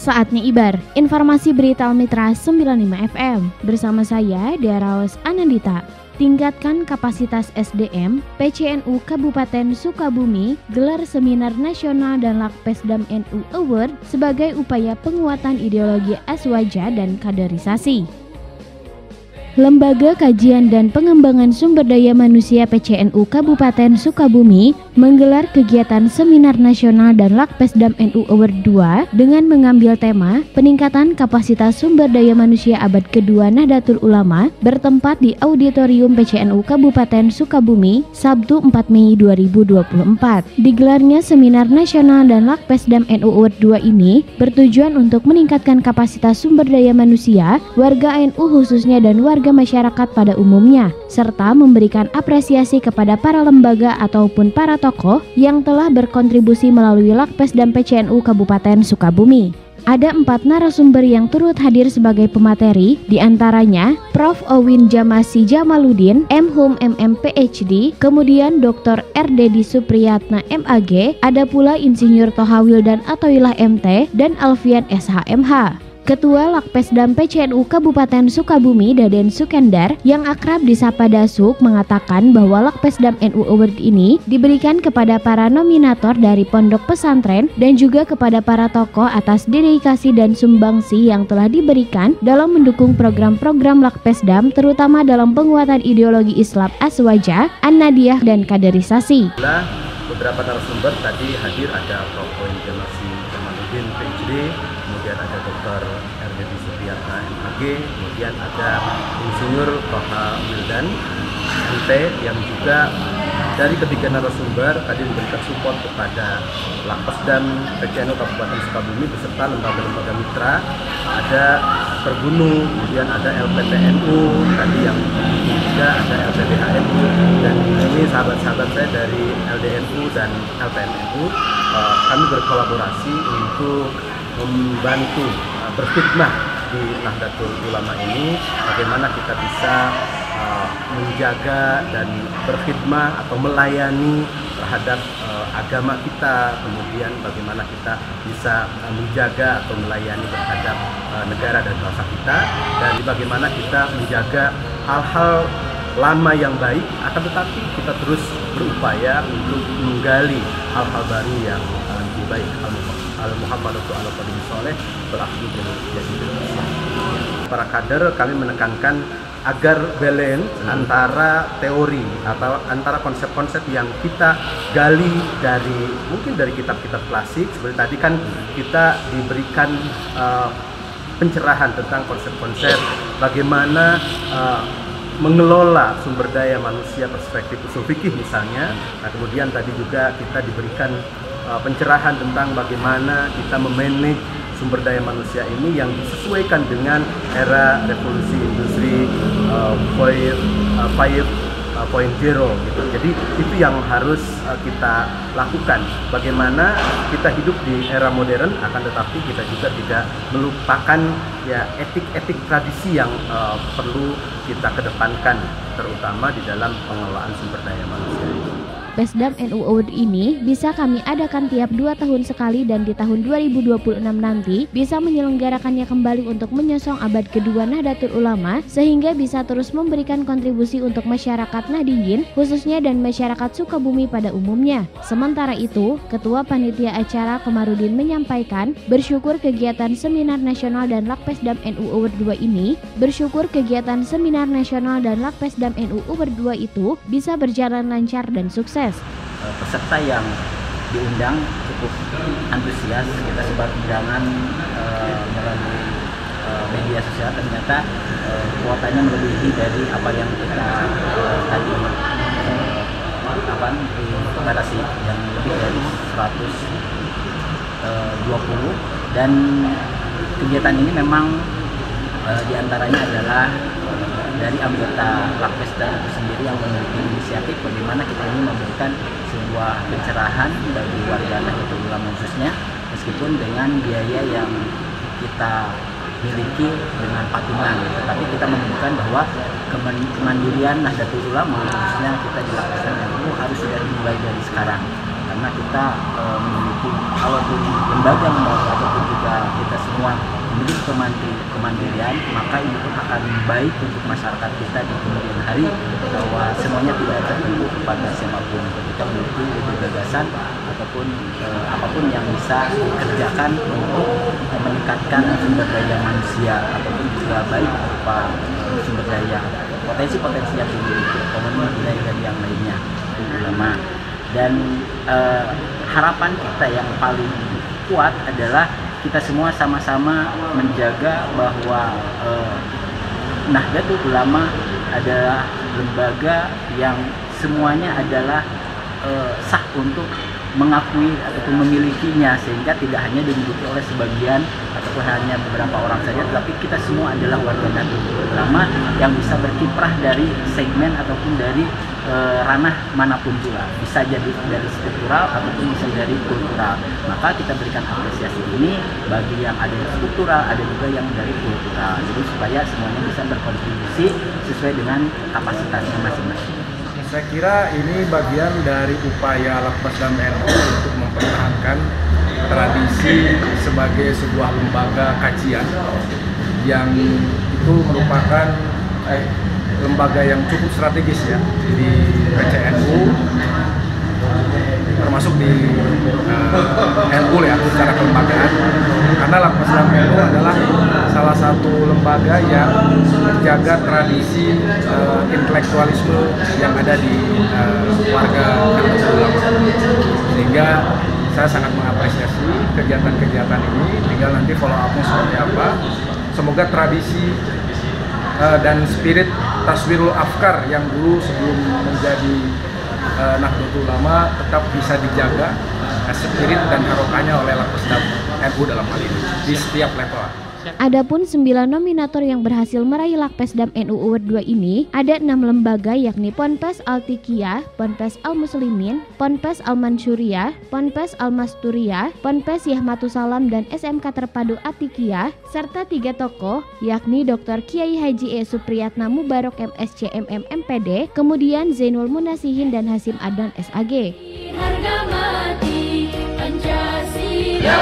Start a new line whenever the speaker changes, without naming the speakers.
Saatnya Ibar, informasi berita Mitra 95 FM. Bersama saya, Daraos Anandita. Tingkatkan kapasitas SDM, PCNU Kabupaten Sukabumi gelar Seminar Nasional dan Lakpesdam NU Award sebagai upaya penguatan ideologi Aswaja dan kaderisasi. Lembaga Kajian dan Pengembangan Sumber Daya Manusia PCNU Kabupaten Sukabumi menggelar kegiatan Seminar Nasional dan Lakpesdam NU Award 2 dengan mengambil tema Peningkatan Kapasitas Sumber Daya Manusia Abad Kedua Nahdlatul Ulama bertempat di Auditorium PCNU Kabupaten Sukabumi Sabtu 4 Mei 2024. Digelarnya Seminar Nasional dan Lakpesdam NU Award 2 ini bertujuan untuk meningkatkan kapasitas sumber daya manusia warga NU khususnya dan warga masyarakat pada umumnya, serta memberikan apresiasi kepada para lembaga ataupun para tokoh yang telah berkontribusi melalui Lakpesdam PCNU Kabupaten Sukabumi. Ada 4 narasumber yang turut hadir sebagai pemateri, diantaranya Prof. Owin Jamasi Jamaludin, M.Hum MM PhD, kemudian Dr. R.Dedi Supriyatna MAG, ada pula Insinyur Toha Wildan Atoilah MT, dan Alfian SHMH. Ketua Lakpesdam PCNU Kabupaten Sukabumi Daden Sukendar yang akrab disapa Dasuk mengatakan bahwa Lakpesdam NU Award ini diberikan kepada para nominator dari pondok pesantren dan juga kepada para tokoh atas dedikasi dan sumbangsi yang telah diberikan dalam mendukung program-program Lakpesdam terutama dalam penguatan ideologi Islam Aswaja, An-Nadiyah dan kaderisasi.
Beberapa narasumber tadi hadir, ada Prof. Owin Jamasi Jamaludin PhD, kemudian ada Dr. R.Dedi Supriyatna MAG, kemudian ada Insinyur Toha Wildan MT yang juga dari ketiga narasumber tadi memberikan support kepada Lakpesdam PCNU Kabupaten Sukabumi beserta lembaga-lembaga mitra. Ada Pergunu, kemudian ada LPTNU tadi yang juga ada LPDHNU, dan ini sahabat-sahabat saya dari LDNU dan LPNU. Kami berkolaborasi untuk membantu berkhidmah di Nahdlatul Ulama ini, bagaimana kita bisa menjaga dan berkhidmah atau melayani terhadap agama kita, kemudian bagaimana kita bisa menjaga atau melayani terhadap negara dan bangsa kita, dan bagaimana kita menjaga hal-hal lama yang baik, akan tetapi kita terus berupaya untuk menggali hal-hal baru yang lebih baik. Al-Muhabbatu ala qadimi sholeh berakhir jadi para kader kami menekankan agar balance antara teori atau antara konsep-konsep yang kita gali dari kitab-kitab klasik. Seperti tadi kan kita diberikan pencerahan tentang konsep-konsep bagaimana mengelola sumber daya manusia perspektif usul fikih misalnya. Nah, kemudian tadi juga kita diberikan pencerahan tentang bagaimana kita memanage sumber daya manusia ini yang disesuaikan dengan era revolusi industri 5.0 gitu. Jadi itu yang harus kita lakukan. Bagaimana kita hidup di era modern, akan tetapi kita juga tidak melupakan ya etik-etik tradisi yang perlu kita kedepankan, terutama di dalam pengelolaan sumber daya manusia.
Lakpesdam NU Award ini bisa kami adakan tiap 2 tahun sekali dan di tahun 2026 nanti bisa menyelenggarakannya kembali untuk menyosong abad kedua Nahdlatul Ulama sehingga bisa terus memberikan kontribusi untuk masyarakat Nahdiyin khususnya dan masyarakat Sukabumi pada umumnya. Sementara itu, Ketua Panitia Acara Komarudin menyampaikan bersyukur kegiatan Seminar Nasional dan Lakpesdam NU Award 2 ini, bersyukur kegiatan Seminar Nasional dan Lakpesdam NU Award 2 itu bisa berjalan lancar dan sukses.
Peserta yang diundang cukup antusias, kita sebar undangan melalui media sosial, ternyata kuotanya melebihi dari apa yang kita tadi batasi, yang lebih dari 120, dan kegiatan ini memang diantaranya adalah dari anggota Lakpesdam itu sendiri yang memiliki inisiatif bagaimana kita ini memberikan sebuah pencerahan bagi warga Nahdlatul Ulama khususnya, meskipun dengan biaya yang kita miliki dengan patungan, tetapi kita menunjukkan bahwa kemandirian Nahdlatul Ulama khususnya kita di Lakpesdam itu harus sudah dimulai dari sekarang, karena kita memiliki walaupun lembaga ataupun juga kita semua memiliki kemandirian, maka ini pun akan baik untuk masyarakat kita di kemudian hari, bahwa semuanya tidak tertentu kepada siapapun, ketika memiliki ide gagasan ataupun apapun yang bisa dikerjakan untuk meningkatkan sumber daya manusia ataupun juga baik berupa sumber daya potensi-potensi yang dimiliki ekonomi, budaya dan yang lainnya. Ulama. Dan harapan kita yang paling kuat adalah kita semua sama-sama menjaga bahwa Nahdlatul Ulama adalah lembaga yang semuanya adalah sah untuk mengakui ataupun memilikinya, sehingga tidak hanya dimiliki oleh sebagian ataupun hanya beberapa orang saja, tetapi kita semua adalah warga Nahdlatul Ulama yang bisa berkiprah dari segmen ataupun dari ranah manapun pula, bisa jadi dari struktural ataupun bisa dari kultural. Maka kita berikan apresiasi ini bagi yang ada yang struktural, ada juga yang dari kultural, jadi supaya semuanya bisa berkontribusi sesuai dengan kapasitasnya masing-masing.
Saya kira ini bagian dari upaya Lakpesdam NU untuk mempertahankan tradisi sebagai sebuah lembaga kajian yang itu merupakan lembaga yang cukup strategis ya di PCNU, termasuk di NU ya secara kelembagaan, karena Lakpesdam NU adalah salah satu lembaga yang menjaga tradisi intelektualisme yang ada di warga Nahdlatul Ulama, sehingga saya sangat mengapresiasi kegiatan-kegiatan ini. Tinggal nanti follow up-nya seperti apa. Semoga tradisi dan spirit taswirul afkar yang dulu sebelum menjadi Nahdlatul Ulama tetap bisa dijaga, spirit dan harokahnya oleh Lakpesdam NU dalam hal ini di setiap level.
Adapun 9 nominator yang berhasil meraih Lakpesdam NU Award 2 ini ada 6 lembaga, yakni Ponpes Al-Tiqiyah, Ponpes Al-Muslimin, Ponpes Al-Mansyuriyah, Ponpes Al-Masturiyah, Ponpes Yahmatus Salam dan SMK Terpadu At-Tiqiyah, serta 3 tokoh yakni Dr. Kiai Haji E. Supriyatna Mubarok MSc MM MPD, kemudian Zainul Munasihin dan Hasim Adan SAG. Harga mati Pancasila.